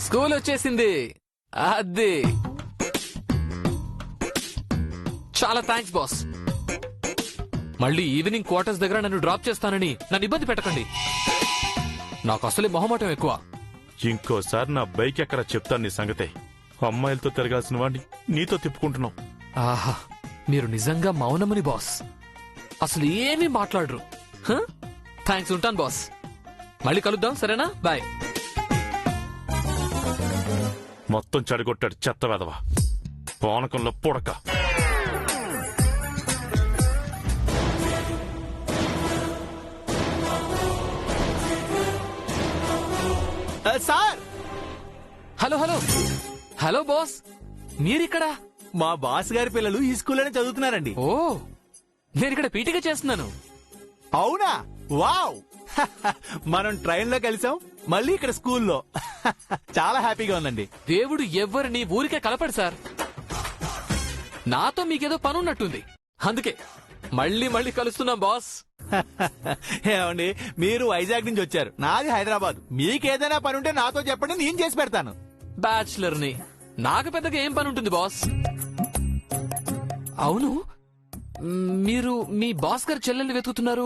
School వచ్చేసింది. అది చాలా థ్యాంక్స్ బాస్. మళ్ళీ ఈవినింగ్ క్వార్టర్స్ దగ్గర నన్ను డ్రాప్ చేస్తానని నన్ను ఇబ్బంది పెట్టకండి. నాకు అసలే మొహమాటం ఎక్కువ. ఇంకోసారి నా బైక్ ఎక్కడ చెప్తాను నీ సంగతే. అమ్మాయిలతో తిరగాల్సిన వాడిని నీతో తిప్పుకుంటున్నావు. ఆహా, మీరు నిజంగా మౌనముని బాస్. అసలు ఏమీ మాట్లాడరు. థ్యాంక్స్, ఉంటాను బాస్. మళ్ళీ కలుద్దాం, సరేనా? బాయ్. మొత్తం చెడగొట్టాడు చెత్త వెదవా, పానకంలో పుడక. Sir, hello hello hello boss, మీరిక్కడా? మా బాస్ గారి పిల్లలు ఈ స్కూల్లోనే చదువుతున్నారండి. ఓ, నేను ఇక్కడ పీటీగా చేస్తున్నాను. అవునా? వావ్. మనం ట్రైన్ లో కలిసాం, మళ్ళీ ఇక్కడ స్కూల్లో. చాలా హ్యాపీగా ఉందండి. దేవుడు ఎవ్వరిని ఊరికే కలపడు సార్. నాతో మీకేదో పనున్నట్టుంది, అందుకే మళ్ళీ మళ్ళీ కలుస్తున్నాం బాస్. ఏమండి, మీరు వైజాగ్ నుంచి వచ్చారు, నాది హైదరాబాద్. మీకేదైనా పని ఉంటే నాతో చెప్పండి, నేను చేసి పెడతాను. బ్యాచులర్ ని, నాకు పెద్దగా ఏం పని ఉంటుంది బాస్. అవును, మీరు మీ బాస్ గారి చెల్లెల్ని వెతుకుతున్నారు.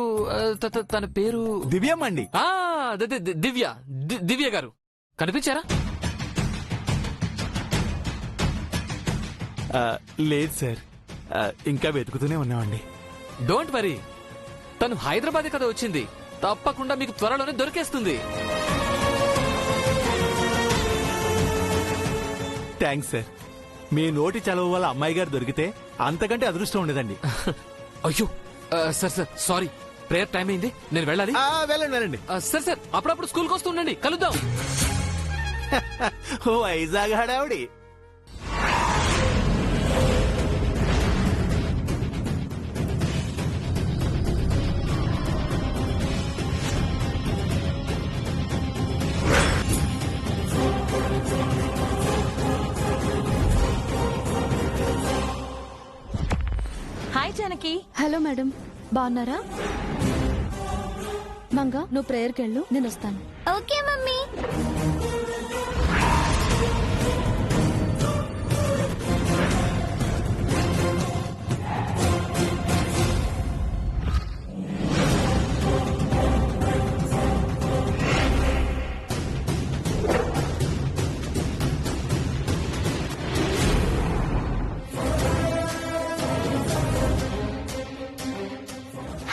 తన పేరు దివ్యమ్మండి. దివ్య. దివ్య గారు కనిపించారా? లేదు సార్, ఇంకా వెతుకుతూనే ఉన్నామండి. డోంట్ వరీ, తను హైదరాబాద్ కదా వచ్చింది. తప్పకుండా మీకు త్వరలోనే దొరికేస్తుంది. Thanks sir. మీ నోటి చలువ వల్ల అమ్మాయి గారు దొరికితే అంతకంటే అదృష్టం ఉండదండి. అయ్యో సార్ సారీ, ప్రేయర్ టైం అయింది, నేను వెళ్ళాలి. వెళ్ళండి వెళ్ళండి. సార్ అప్పుడప్పుడు స్కూల్కి వస్తూ ఉండండి, కలుద్దాం. ఓ వైజాగ్ హడావుడి. హాయ్ జానకి. హలో మేడం, బాగున్నారా? మంగా, నువ్వు ప్రేయర్కి వెళ్ళు, నేను వస్తాను. Okay mummy.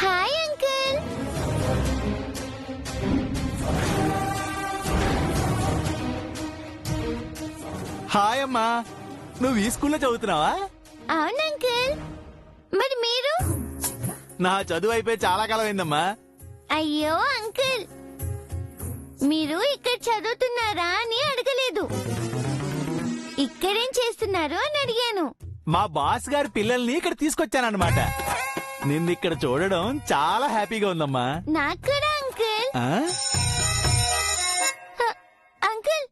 Hi uncle. Hi అమ్మా, నువ్వు ఈ స్కూల్లో చదువుతున్నావా? అవును అంకుల్. మరి మీరు? నా చదువు అయిపోయి చాలా కాలం అయిందమ్మా. అయ్యో అంకుల్, మీరు ఇక్కడ చదువుతున్నారా అని అడగలేదు, ఇక్కడేం చేస్తున్నారు అని అడిగాను. మా బాస్ గారి పిల్లల్ని ఇక్కడ తీసుకొచ్చానన్నమాట. నిన్ను ఇక్కడ చూడడం చాలా హ్యాపీగా ఉందమ్మా. నాకు కూడా అంకుల్. ఆ? అంకుల్,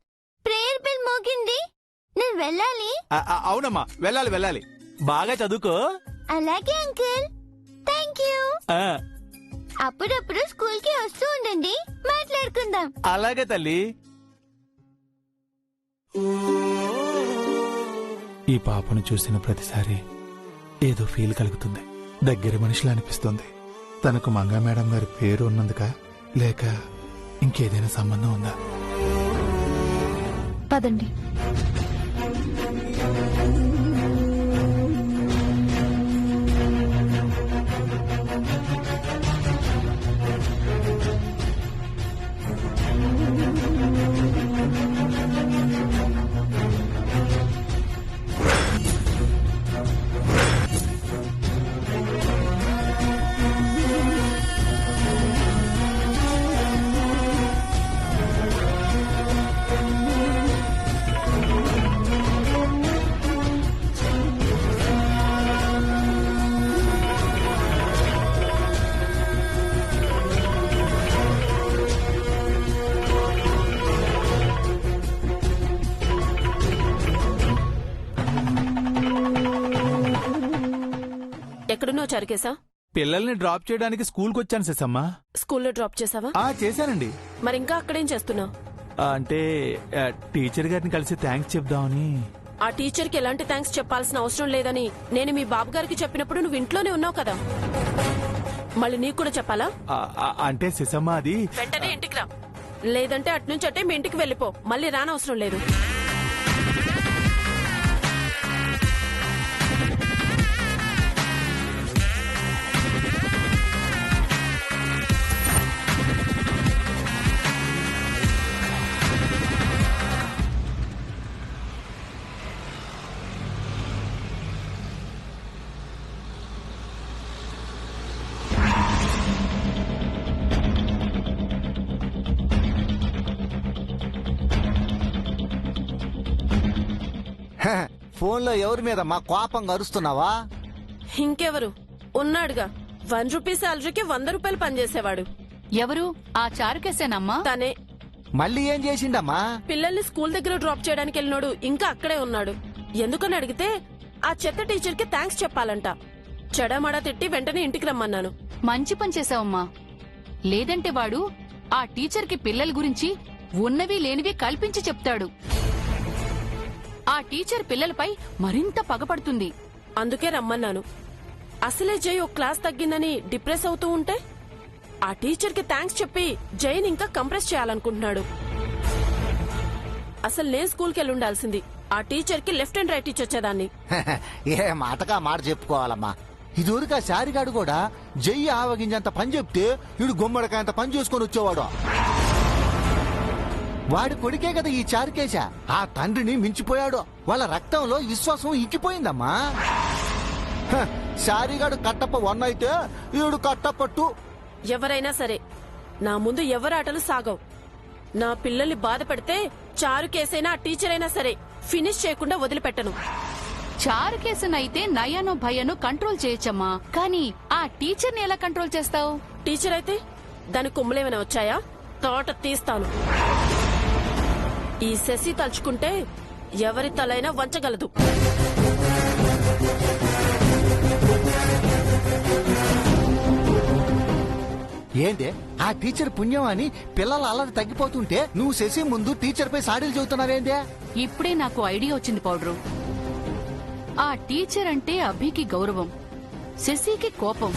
ప్రేయర్ బెల్ మోగింది, నేను వెళ్ళాలి. అవునమ్మా, వెళ్ళాలి వెళ్ళాలి. బాగా చదువుకో. అలాగే అంకుల్, థ్యాంక్ యూ. ఆ, అప్పుడప్పుడు స్కూల్ కి వస్తూ ఉండండి, మాట్లాడుకుందాం. అలాగే తల్లి. ఈ పాపను చూసిన ప్రతిసారి ఏదో ఫీల్ కలుగుతుంది. దగ్గర మనిషిలా అనిపిస్తుంది. తనకు మంగా మేడం గారి పేరు ఉన్నందుక, లేక ఇంకేదైనా సంబంధం ఉందా? పదండి. ఎక్కడున్నావు చరికేశా? పిల్లల్ని డ్రాప్ చేయడానికి స్కూల్కి వచ్చాను శశమ్మా. స్కూల్లో డ్రాప్ చేసావా? చేశానండి. మరి ఇంకా అక్కడేం చేస్తున్నావు? అంటే టీచర్ గారిని కలిసి థ్యాంక్స్ చెప్దామని. ఆ టీచర్ కి ఎలాంటి థ్యాంక్స్ చెప్పాల్సిన అవసరం లేదని నేను మీ బాబు గారికి చెప్పినప్పుడు నువ్వు ఇంట్లోనే ఉన్నావు కదా, మళ్ళీ నీకు కూడా చెప్పాలా? అంటే సిసమ్మ అది వెంటనే ఇంటికి రా, లేదంటే అట్నుంచి అట్టే మీ ఇంటికి వెళ్ళిపో, మళ్ళీ రానవసరం లేదు. ఫోన్లో ఎవరి మీద మా కోపంగా అరుస్తున్నావా? ఇంకెవరు ఉన్నాడుగా, 1 రూపీ శాలరీకి 100 రూపాయలు పనిచేసేవాడు. ఎవరు? ఆ చారుకేసేనమ్మా. తనే. మళ్ళీ ఏం చేసిండమ్మా? పిల్లల్ని స్కూల్ దగ్గర డ్రాప్ చేయడానికి వెళ్ళినాడు, ఇంకా అక్కడే ఉన్నాడు. ఎందుకని అడిగితే ఆ చెత్త టీచర్ కి థ్యాంక్స్ చెప్పాలంట. చెడమడా తిట్టి వెంటనే ఇంటికి రమ్మన్నాను. మంచి పని చేసావమ్మా. లేదంటే వాడు ఆ టీచర్ కి పిల్లల గురించి ఉన్నవి లేనివి కల్పించి చెప్తాడు. ఆ టీచర్ పిల్లలపై మరింత పగపడుతుంది. అందుకే రమ్మన్నాను. అసలే జై ఒక క్లాస్ తగ్గిందని డిప్రెస్ అవుతూ ఉంటే ఆ టీచర్ కి థ్యాంక్స్ చెప్పి జైని ఇంకా కంప్రెస్ చేయాలనుకుంటున్నాడు. అసలు నేను స్కూల్కి వెళ్ళి ఉండాల్సింది. ఆ టీచర్ కి లెఫ్ట్ అండ్ రైట్ ఇచ్చొచ్చేదాన్ని. ఏ మాటగా మాట చెప్పుకోవాలమ్మా. ఇదివరకు ఆ శారిగాడు కూడా జై ఆవగింజంత పని చెప్తే వీడు గుమ్మడికాయంత పని చేసుకొని వచ్చేవాడు. వాడి కొడుకే కదా ఈ చారుకేశ. ఆ తండ్రిని మించిపోయాడు. వాళ్ళ రక్తంలో విశ్వాసం ఇంకిపోయిందమ్మా. శారిగాడు కట్టప్ప 1 అయితే వీడు కట్టప్ప 2. ఎవరైనా సరే నా ముందు ఎవరాటలు సాగవు. నా పిల్లల్ని బాధ పెడితే చారు కేసైనా ఆ టీచర్ అయినా సరే ఫినిష్ చేయకుండా వదిలిపెట్టను. చారుకేసనైతే నయనో భయనో కంట్రోల్ చేయొచ్చమ్మా, కానీ ఆ టీచర్ని ఎలా కంట్రోల్ చేస్తావు? టీచర్ అయితే దాని కొమ్ములేమైనా వచ్చాయా? తోట తీస్తాను. ఈ శశి తలుచుకుంటే ఎవరి తలైనా వంచగలదు. ఏంటే ఆ టీచర్ పుణ్యం అని పిల్లల అల్లరి తగ్గిపోతుంటే నువ్వు శశి ముందు టీచర్ పై సాడీలు చెబుతున్నావేందే? ఇప్పుడే నాకు ఐడియా వచ్చింది పౌడరు. ఆ టీచర్ అంటే అభికి గౌరవం, శశికి కోపం.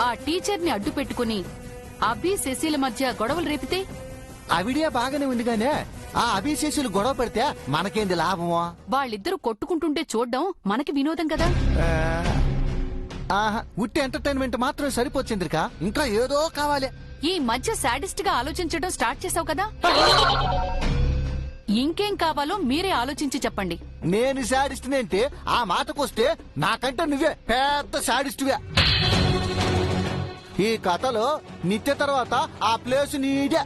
ఆ టీచర్ని అడ్డు పెట్టుకుని అభి శశిల మధ్య గొడవలు రేపితే? అవిడియా బాగానే ఉంది గానే ఆ అభిశేషులు గొడవ పెడితే మనకేంది లాభమో? వాళ్ళిద్దరూ కొట్టుకుంటుంటే చూడ్డం మనకి వినోదం కదా. ఆహా, ఉట్టి ఎంటర్టైన్మెంట్ మాత్రం సరిపోచిందికా, ఇంకా ఏదో కావాలి. ఈ మధ్య సాడిస్ట్ గా ఆలోచించడం స్టార్ట్ చేసావు కదా, ఇంకేం కావాలో మీరే ఆలోచించి చెప్పండి. నేను శాడిస్ట్నేంటి? ఆ మాటకొస్తే నాకంటే నువ్వే పెద్ద శాడిస్టువే. ఈ కథలో నిత్య తర్వాత ఆ ప్లేస్ నీదే.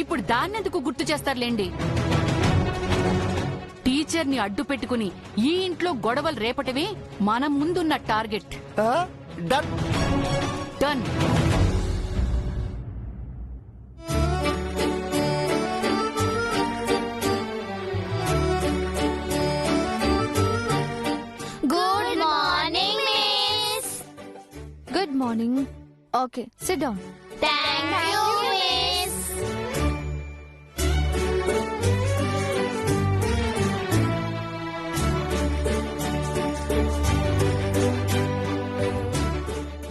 ఇప్పుడు దాన్నెందుకు గుర్తు చేస్తారులేండి. టీచర్ని అడ్డు పెట్టుకుని ఈ ఇంట్లో గొడవలు రేపటమే మనం ముందున్న target. Done. Done. Good morning miss. Good morning. Okay, sit down. Thank you miss.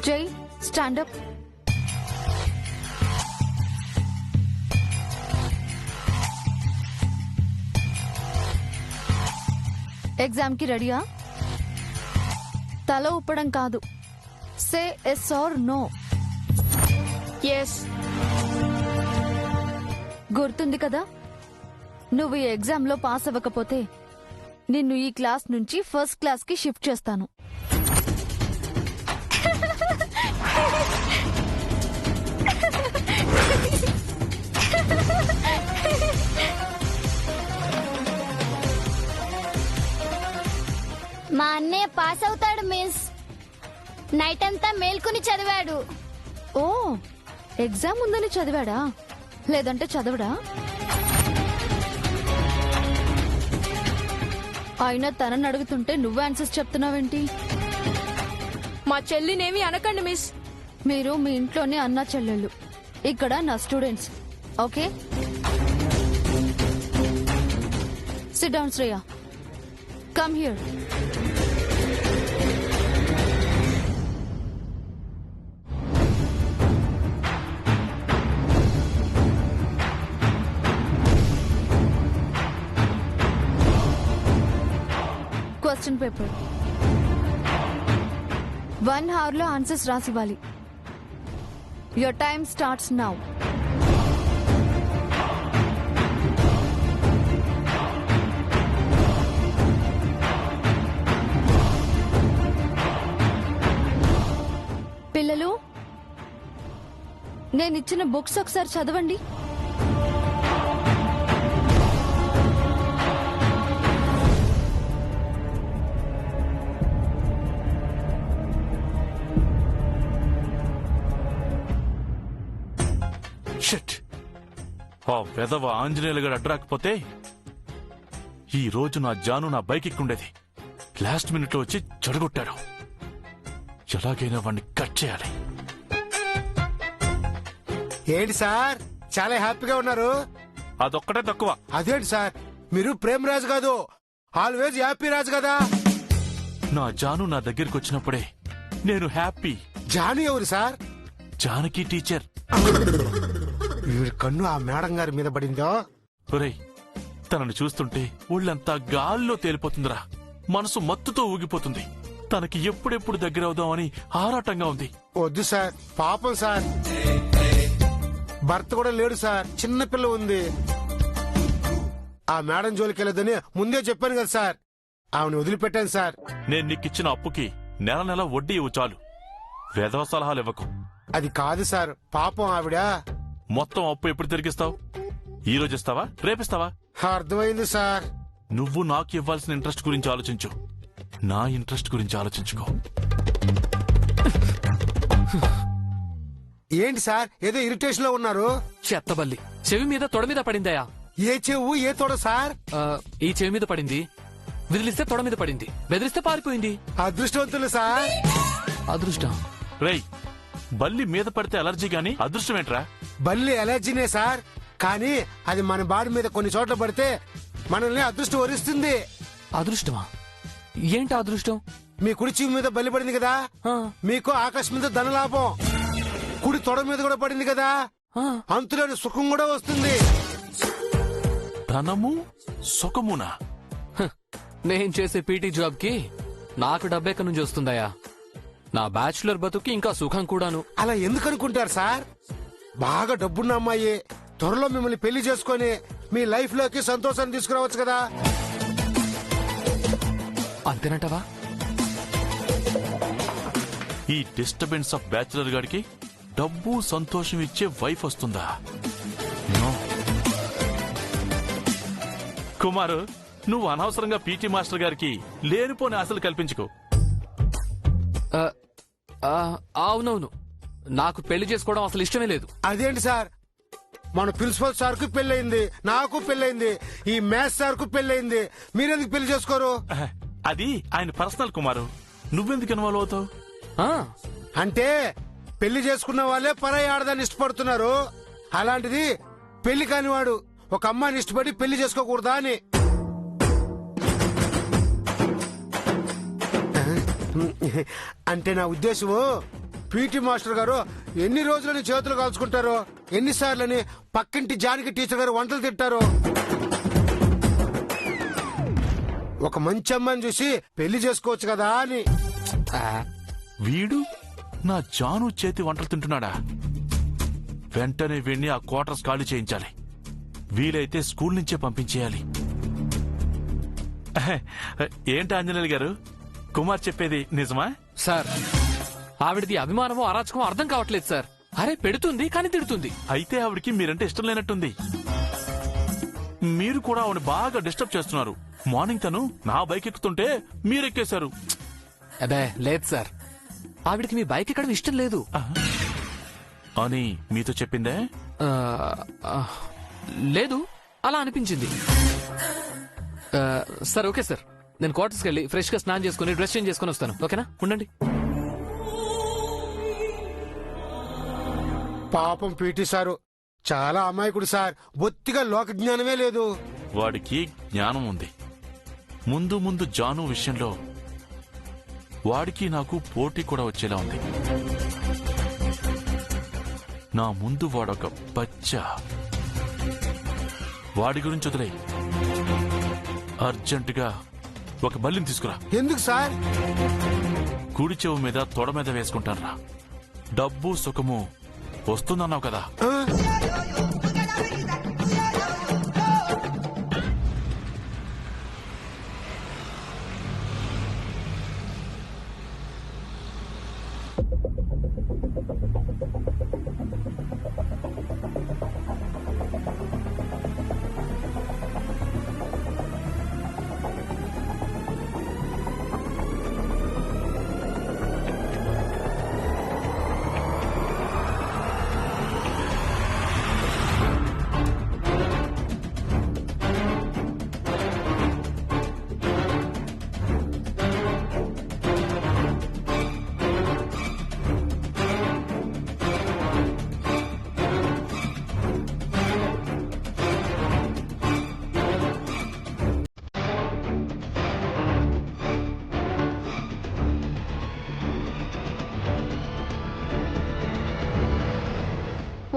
Jai, stand up. Exam కి రెడీయా? తల ఊపడం కాదు. Say yes or no. Yes. గుర్తుంది కదా, నువ్వు ఈ ఎగ్జామ్ లో పాస్ అవ్వకపోతే నిన్ను ఈ క్లాస్ నుంచి ఫస్ట్ క్లాస్ కి షిఫ్ట్ చేస్తాను. మా అన్నయ్య పాస్ అవుతాడు మిస్. నైట్ అంతా మేల్కొని చదివాడు. ఓ, ఎగ్జామ్ ఉందని చదివాడా? లేదంటే చదవడా? అయినా తనని అడుగుతుంటే నువ్వు ఆన్సర్స్ చెప్తున్నావేంటి? మా చెల్లినేమి అనకండి మిస్. మీరు మీ ఇంట్లోనే అన్నా చెల్లెళ్ళు, ఇక్కడ నా students. Okay? Sit down, Shreya. Come here. Question paper. 1 hour లో answers రాసివ్వాలి. Your time starts now. పిల్లలు, నేను ఇచ్చిన బుక్స్ ఒకసారి చదవండి. షిట్! ఆ వెధవ ఆంజనేయులు గడు అడ్రాకపోతే ఈ రోజు నా జాను నా బైక్ ఎక్కుండేది. లాస్ట్ మినిట్ లో వచ్చి చెడగొట్టాడు. ఎలాగైనా వాడిని కట్ చేయాలి. ఏంటి సార్ చాలా హ్యాపీగా ఉన్నారు? అదొక్కటే తక్కువ. అదేంటి సార్, మీరు ప్రేమ్ రాజు కాదు, ఆల్వేజ్ హ్యాపీ రాజు కదా. నా జాను నా దగ్గరికి వచ్చినప్పుడే నేను హ్యాపీ. జాను ఎవరు సార్? జానకి టీచర్. వీడి కన్ను ఆ మేడం గారి మీద పడిందో? ఒరేయ్, తనని చూస్తుంటే ఒళ్ళంతా గాల్లో తేలిపోతుందిరా. మనసు మత్తుతో ఊగిపోతుంది. తనకి ఎప్పుడెప్పుడు దగ్గరవుదామని ఆరాటంగా ఉంది. వద్దు సార్, పాపం సార్. భర్త కూడా లేడు సార్, చిన్న పిల్ల ఉంది. ఆ మేడం జోలికి వెళ్ళొద్దని ముందే చెప్పాను కదా సార్. ఆమెను వదిలిపెట్టాను సార్. నేను నీకిచ్చిన అప్పుకి నెల నెల వడ్డీ ఇవ్వు చాలు. వేదవ సలహాలు ఇవ్వకు. అది కాదు సార్, పాపం ఆవిడ. మొత్తం అప్పు ఎప్పుడు తిరిగిస్తావు? ఈ రోజు ఇస్తావా, రేపిస్తావా? అర్థమైంది సార్. నువ్వు నాకు ఇవ్వాల్సిన ఇంట్రెస్ట్ గురించి ఆలోచించు, నా ఇంట్రెస్ట్ గురించి ఆలోచించుకో. ఏంటి సార్ ఏదో ఇరిటేషన్ లో ఉన్నారు? చెత్తబల్లి చెవి మీద తొడ మీద పడిందయా. ఏ చెవు ఏ తోడ సార్? ఈ చెవి మీద పడింది, విదిలిస్తే తొడ మీద పడింది, బెదిరిస్తే పారిపోయింది. అదృష్టవంతులు సార్. అదృష్టం? రేయ్, బల్లి మీద పడితే అలర్జీ గాని అదృష్టం ఏంట్రా? బల్లి అలర్జీనే సార్, కానీ అది మన బాడీ మీద కొన్ని చోట్ల పడితే మనల్ని అదృష్టం వరిస్తుంది. అదృష్టమా? ఏంటి అదృష్టం? మీ కుడి చెవి మీద బల్లి పడింది కదా, మీకు ఆకాశం మీద ధనలాభం. కుడి తొడ మీద కూడా పడింది కదా, అంతులేని సుఖం కూడా వస్తుంది. ధనము సుఖమునా? నేను చేసే పీటీ జాబ్ కి నాకు డబ్బెక్కడి నుంచి వస్తుందయా? నా బ్యాచులర్ బతుకి ఇంకా సుఖం కూడాను. అలా ఎందుకు అనుకుంటారు సార్? బాగా డబ్బున్న అమ్మాయి త్వరలో మిమ్మల్ని పెళ్లి చేసుకుని మీ లైఫ్ లోకి సంతోషాన్ని తీసుకురావచ్చు కదా. అంతేనంటవా? ఈ డిస్టర్బెన్స్ ఆఫ్ బ్యాచులర్ గాడికి డబ్బు సంతోషం ఇచ్చే వైఫ్ వస్తుందా? నో. కుమారు, నువ్వు అనవసరంగా పీటీ మాస్టర్ గారికి లేనిపోని ఆశలు కల్పించుకో. అవునవును, నాకు పెళ్లి చేసుకోవడం అసలు ఇష్టమే లేదు. అదేంటి సార్, మన ప్రిన్సిపల్ సార్ కు పెళ్ళయింది, నాకు పెళ్ళయింది, ఈ మ్యాథ్స్ సార్ కు పెళ్ళయింది, మీరెందుకు పెళ్లి చేసుకోరు? అది ఆయన పర్సనల్. కుమారు, నువ్వెందుకు ఇన్వాల్వ్ అవుతావు? అంటే పెళ్లి చేసుకున్న వాళ్ళే పరాయి ఆడదాన్ని ఇష్టపడుతున్నారు. అలాంటిది పెళ్లి కానివాడు ఒక అమ్మాయిని ఇష్టపడి పెళ్లి చేసుకోకూడదా అని. అంటే నా ఉద్దేశము, పీటీ మాస్టర్ గారు ఎన్ని రోజులని చేతులు కాల్చుకుంటారో, ఎన్నిసార్లని పక్కింటి జానకి టీచర్ గారు వంటలు తింటారో. ఒక మంచి అమ్మాయిని చూసి పెళ్లి చేసుకోవచ్చు కదా అని. వీడు నా జాను చేతి వంటలు తింటున్నాడా? వెంటనే వీణ్ణి ఆ క్వార్టర్స్ ఖాళీ చేయించాలి. వీలైతే స్కూల్ నుంచే పంపించేయాలి. ఏంటి ఆంజనేయులు గారు, కుమార్ చెప్పేది నిజమా? సార్, ఆవిడది అభిమానమో అరాచకమో అర్థం కావట్లేదు సార్. అరే, పెడుతుంది కానీ తిడుతుంది. అయితే ఆవిడికి మీరంటే ఇష్టం లేనట్టుంది. మీరు కూడా ఆవిడ బాగా డిస్టర్బ్ చేస్తున్నారు. మార్నింగ్ తను నా బైక్ ఎక్కుతుంటే మీరెక్కేశారు. అదే లేదు సార్, ఆవిడకి మీ బైక్ ఎక్కడం ఇష్టం లేదు అని మీతో చెప్పిందే? లేదు, అలా అనిపించింది. సార్ ఓకే సార్, నేను క్వార్టర్స్కి వెళ్ళి ఫ్రెష్ గా స్నానం చేసుకుని డ్రెస్ చేంజ్ చేసుకుని వస్తాను. ఓకేనా? ఉండండి. పాపం పీటీ సారు చాలా అమాయకుడు సార్, బొత్తిగా లోక జ్ఞానమే లేదు. వాడికి జ్ఞానం ఉంది. ముందు ముందు జాను విషయంలో వాడికి నాకు పోటీ కూడా వచ్చేలా ఉంది. నా ముందు వాడొక బచ్చా. వాడి గురించి వదిలే, అర్జెంటుగా ఒక బల్లిని తీసుకురా. ఎందుకు సార్? కుడి చెవు మీద తొడ మీద వేసుకుంటానురా. డబ్బు సుఖము వస్తుందన్నావు కదా. ఆ?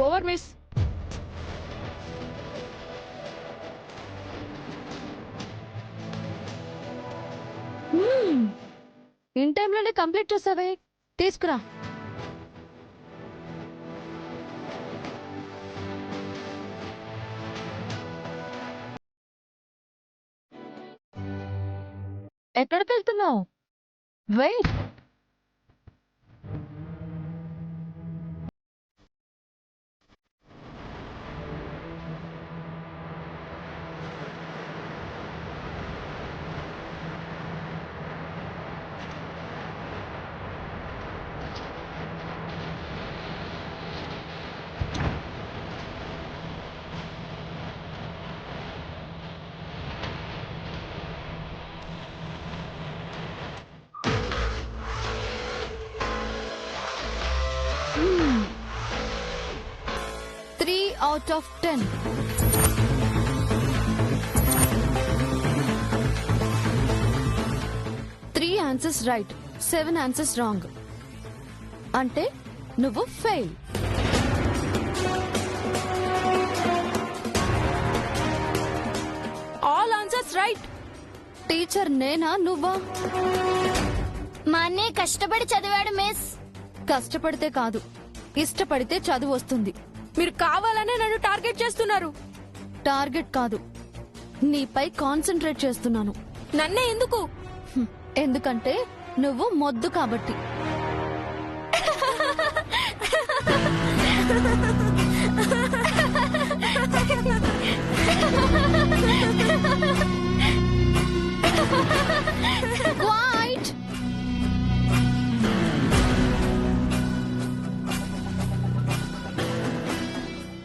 Over miss. ఇన్ టైంలోనే కంప్లీట్ చేసావే, తీసుకురా. ఎక్కడికి వెళ్తున్నావు? Wait. Out of 10. Three answers right, 7 answers wrong. అంటే నువ్వు fail. All answers right. Teacher నేనా నువ్వా? మా అన్నయ్య కష్టపడి చదివాడు మిస్. కష్టపడితే కాదు, ఇష్టపడితే చదువు వస్తుంది. మీరు కావాలనే నన్ను టార్గెట్ చేస్తున్నారు. టార్గెట్ కాదు, నీపై కాన్సంట్రేట్ చేస్తున్నాను. నన్నే ఎందుకు? ఎందుకంటే నువ్వు మొద్దు కాబట్టి. Quiet.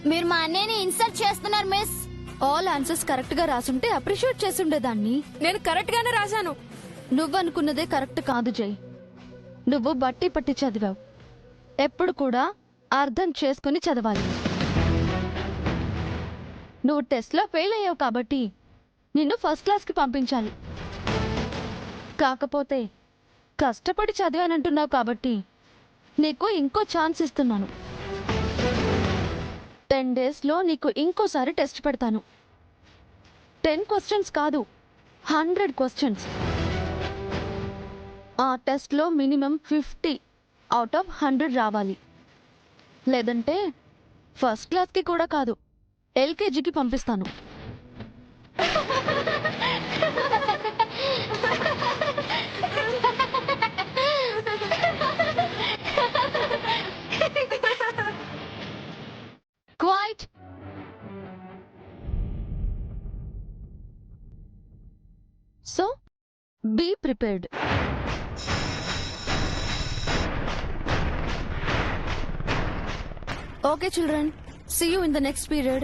మీరు మా అన్నయ్యని ఇన్సల్ట్ చేస్తున్నారు మిస్. ఆల్ ఆన్సర్స్ కరెక్ట్ గా రాసుంటే అప్రిషియేట్ చేసుండేదాన్ని. నేను కరెక్ట్ గానే రాశాను. నువ్వనుకున్నదే కరెక్ట్ కాదు జై. నువ్వు బట్టి పట్టి చదివావు. ఎప్పుడు కూడా అర్థం చేసుకుని చదవాలి. నువ్వు టెస్ట్ లో ఫెయిల్ అయ్యావు కాబట్టి నిన్ను ఫస్ట్ క్లాస్ కి పంపించాలి. కాకపోతే కష్టపడి చదివానంటున్నావు కాబట్టి నీకు ఇంకో ఛాన్స్ ఇస్తున్నాను. 10 days లో నీకు ఇంకోసారి టెస్ట్ పెడతాను. 10 questions కాదు, 100 questions. ఆ టెస్ట్ లో మినిమం 50 out of 100 రావాలి. లేదంటే ఫస్ట్ క్లాస్ కి కూడా కాదు, LKGకి పంపిస్తాను. Quiet. So, be prepared. Okay, children. See you in the next period.